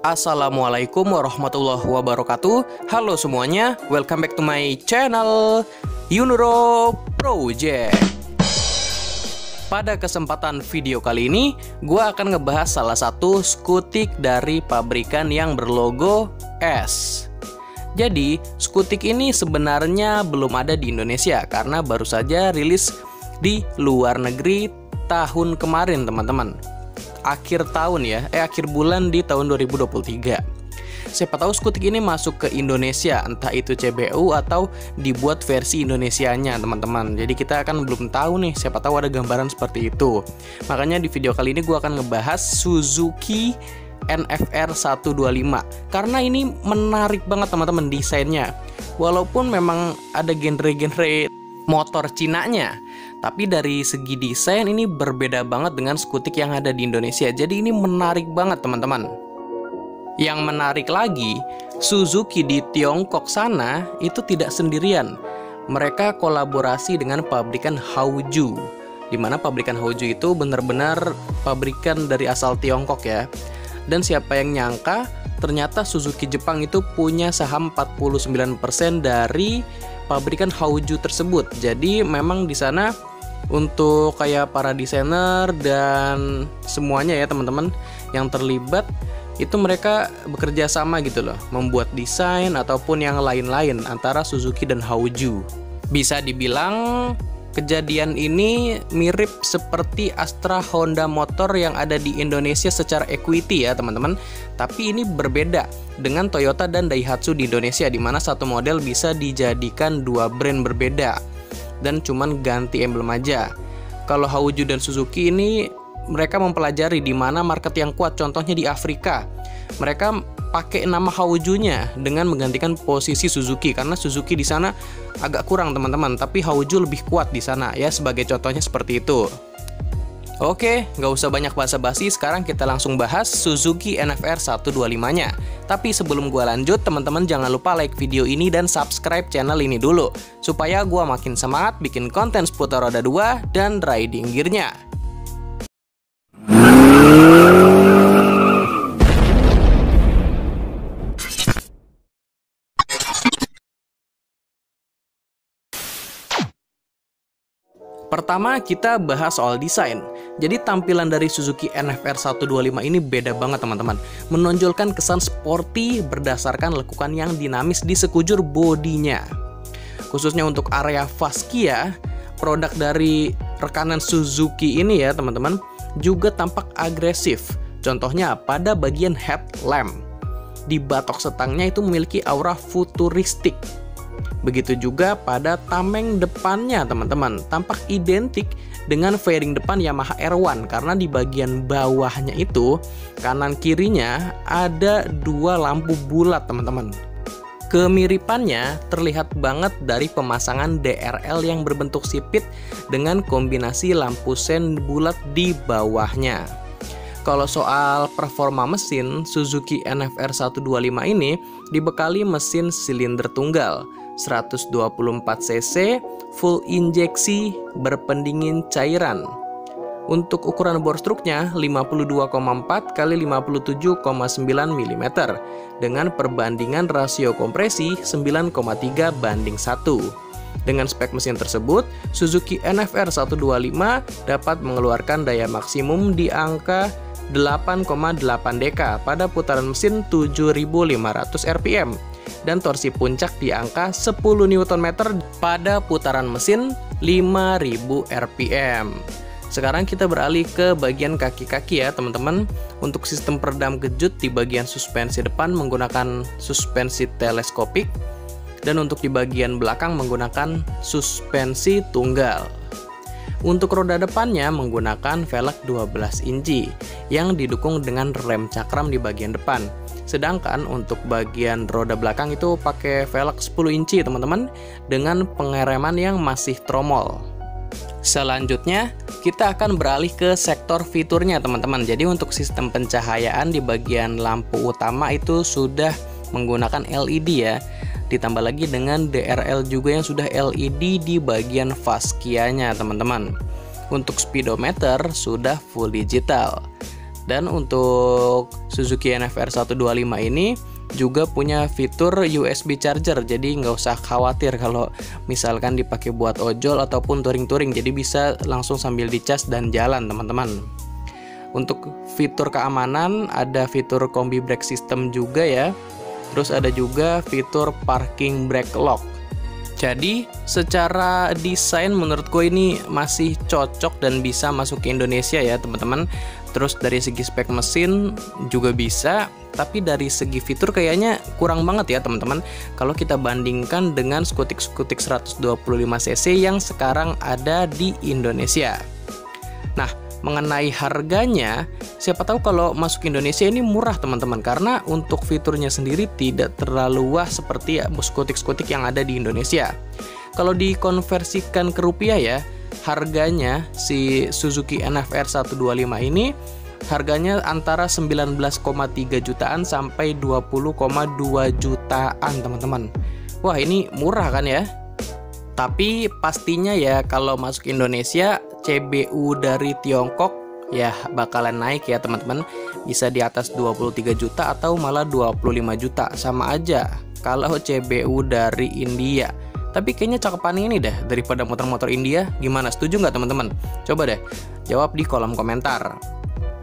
Assalamualaikum warahmatullahi wabarakatuh. Halo semuanya, welcome back to my channel Yunuro Project. Pada kesempatan video kali ini, gue akan ngebahas salah satu skutik dari pabrikan yang berlogo S. Jadi, skutik ini sebenarnya belum ada di Indonesia karena baru saja rilis di luar negeri tahun kemarin, teman-teman. Akhir bulan di tahun 2023. Siapa tahu skutik ini masuk ke Indonesia, entah itu CBU atau dibuat versi Indonesianya, teman-teman. Jadi kita akan belum tahu nih, siapa tahu ada gambaran seperti itu. Makanya di video kali ini gue akan ngebahas Suzuki NFR 125 karena ini menarik banget, teman-teman, desainnya. Walaupun memang ada genre-genre motor Cinanya, tapi dari segi desain ini berbeda banget dengan skutik yang ada di Indonesia. Jadi ini menarik banget, teman-teman. Yang menarik lagi, Suzuki di Tiongkok sana itu tidak sendirian. Mereka kolaborasi dengan pabrikan Hauju, dimana pabrikan Hauju itu benar-benar pabrikan dari asal Tiongkok ya. Dan siapa yang nyangka, ternyata Suzuki Jepang itu punya saham 49% dari pabrikan Hauju tersebut. Jadi memang di sana untuk kayak para desainer dan semuanya ya, teman-teman, yang terlibat itu mereka bekerja sama gitu loh, membuat desain ataupun yang lain-lain antara Suzuki dan Hauju. Bisa dibilang kejadian ini mirip seperti Astra Honda Motor yang ada di Indonesia secara equity ya, teman-teman. Tapi ini berbeda dengan Toyota dan Daihatsu di Indonesia, di mana satu model bisa dijadikan dua brand berbeda dan cuman ganti emblem aja. Kalau Hauju dan Suzuki ini mereka mempelajari di mana market yang kuat, contohnya di Afrika. Mereka pakai nama Haujunya dengan menggantikan posisi Suzuki karena Suzuki di sana agak kurang, teman-teman, tapi Hauju lebih kuat di sana ya, sebagai contohnya seperti itu. Oke, nggak usah banyak basa-basi, sekarang kita langsung bahas Suzuki NFR 125-nya. Tapi sebelum gua lanjut, teman-teman jangan lupa like video ini dan subscribe channel ini dulu supaya gua makin semangat bikin konten seputar roda 2 dan riding gear-nya. Pertama, kita bahas soal desain. Jadi tampilan dari Suzuki NFR 125 ini beda banget, teman-teman. Menonjolkan kesan sporty berdasarkan lekukan yang dinamis di sekujur bodinya. Khususnya untuk area fascia, produk dari rekanan Suzuki ini ya, teman-teman, juga tampak agresif. Contohnya pada bagian headlamp. Di batok setangnya itu memiliki aura futuristik. Begitu juga pada tameng depannya, teman-teman, tampak identik dengan fairing depan Yamaha R1 karena di bagian bawahnya itu kanan kirinya ada dua lampu bulat, teman-teman. Kemiripannya terlihat banget dari pemasangan DRL yang berbentuk sipit dengan kombinasi lampu sen bulat di bawahnya. Kalau soal performa mesin, Suzuki NFR 125 ini dibekali mesin silinder tunggal 124 cc full injeksi berpendingin cairan. Untuk ukuran bor struknya 52,4 x 57,9 mm dengan perbandingan rasio kompresi 9,3 banding 1. Dengan spek mesin tersebut, Suzuki NFR 125 dapat mengeluarkan daya maksimum di angka 8,8 dk pada putaran mesin 7.500 rpm dan torsi puncak di angka 10 Nm pada putaran mesin 5.000 rpm. Sekarang kita beralih ke bagian kaki-kaki ya, teman-teman. Untuk sistem peredam kejut di bagian suspensi depan menggunakan suspensi teleskopik dan untuk di bagian belakang menggunakan suspensi tunggal. Untuk roda depannya menggunakan velg 12 inci yang didukung dengan rem cakram di bagian depan. Sedangkan untuk bagian roda belakang itu pakai velg 10 inci, teman-teman, dengan pengereman yang masih tromol. Selanjutnya, kita akan beralih ke sektor fiturnya, teman-teman. Jadi untuk sistem pencahayaan di bagian lampu utama itu sudah menggunakan LED ya. Ditambah lagi dengan DRL juga yang sudah LED di bagian fascianya, teman-teman. Untuk speedometer sudah full digital. Dan untuk Suzuki NFR 125 ini juga punya fitur USB charger, jadi nggak usah khawatir kalau misalkan dipakai buat ojol ataupun touring-touring, jadi bisa langsung sambil dicas dan jalan teman-teman. Untuk fitur keamanan ada fitur combi brake system juga ya, terus ada juga fitur parking brake lock. Jadi secara desain menurutku ini masih cocok dan bisa masuk ke Indonesia ya teman-teman. Terus dari segi spek mesin juga bisa, tapi dari segi fitur kayaknya kurang banget ya teman-teman kalau kita bandingkan dengan skutik-skutik 125cc yang sekarang ada di Indonesia. Nah, mengenai harganya, siapa tahu kalau masuk Indonesia ini murah teman-teman, karena untuk fiturnya sendiri tidak terlalu wah seperti skutik-skutik yang ada di Indonesia. Kalau dikonversikan ke rupiah ya, harganya si Suzuki NFR 125 ini harganya antara 19,3 jutaan sampai 20,2 jutaan teman-teman. Wah, ini murah kan ya? Tapi pastinya ya kalau masuk Indonesia, CBU dari Tiongkok ya bakalan naik ya teman-teman. Bisa di atas 23 juta atau malah 25 juta. Sama aja kalau CBU dari India. Tapi kayaknya cakepan ini deh daripada motor-motor India. Gimana, setuju nggak teman-teman? Coba deh jawab di kolom komentar.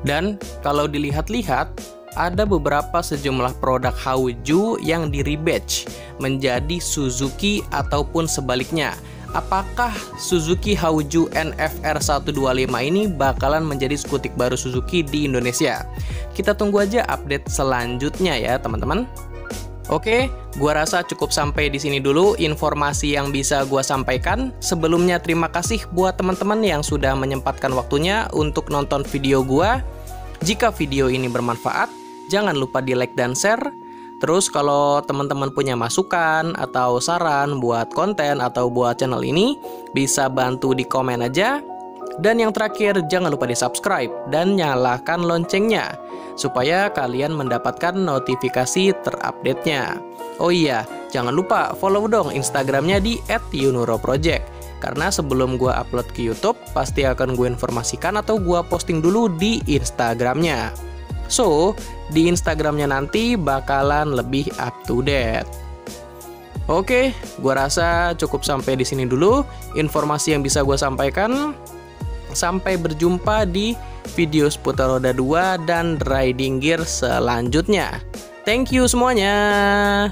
Dan kalau dilihat-lihat, ada beberapa sejumlah produk Hauju yang di rebadge menjadi Suzuki ataupun sebaliknya. Apakah Suzuki Hauju NFR 125 ini bakalan menjadi skutik baru Suzuki di Indonesia? Kita tunggu aja update selanjutnya ya teman-teman. Oke, gua rasa cukup sampai di sini dulu informasi yang bisa gua sampaikan. Sebelumnya terima kasih buat teman-teman yang sudah menyempatkan waktunya untuk nonton video gua. Jika video ini bermanfaat, jangan lupa di like dan share. Terus kalau teman-teman punya masukan atau saran buat konten atau buat channel ini, bisa bantu di komen aja. Dan yang terakhir, jangan lupa di subscribe dan nyalakan loncengnya supaya kalian mendapatkan notifikasi terupdate-nya. Oh iya, jangan lupa follow dong Instagramnya di @yunuroproject. Karena sebelum gua upload ke YouTube, pasti akan gue informasikan atau gua posting dulu di Instagramnya. So, di Instagramnya nanti bakalan lebih up to date. Oke, gua rasa cukup sampai di sini dulu informasi yang bisa gua sampaikan. Sampai berjumpa di video seputar roda 2 dan riding gear selanjutnya. Thank you semuanya.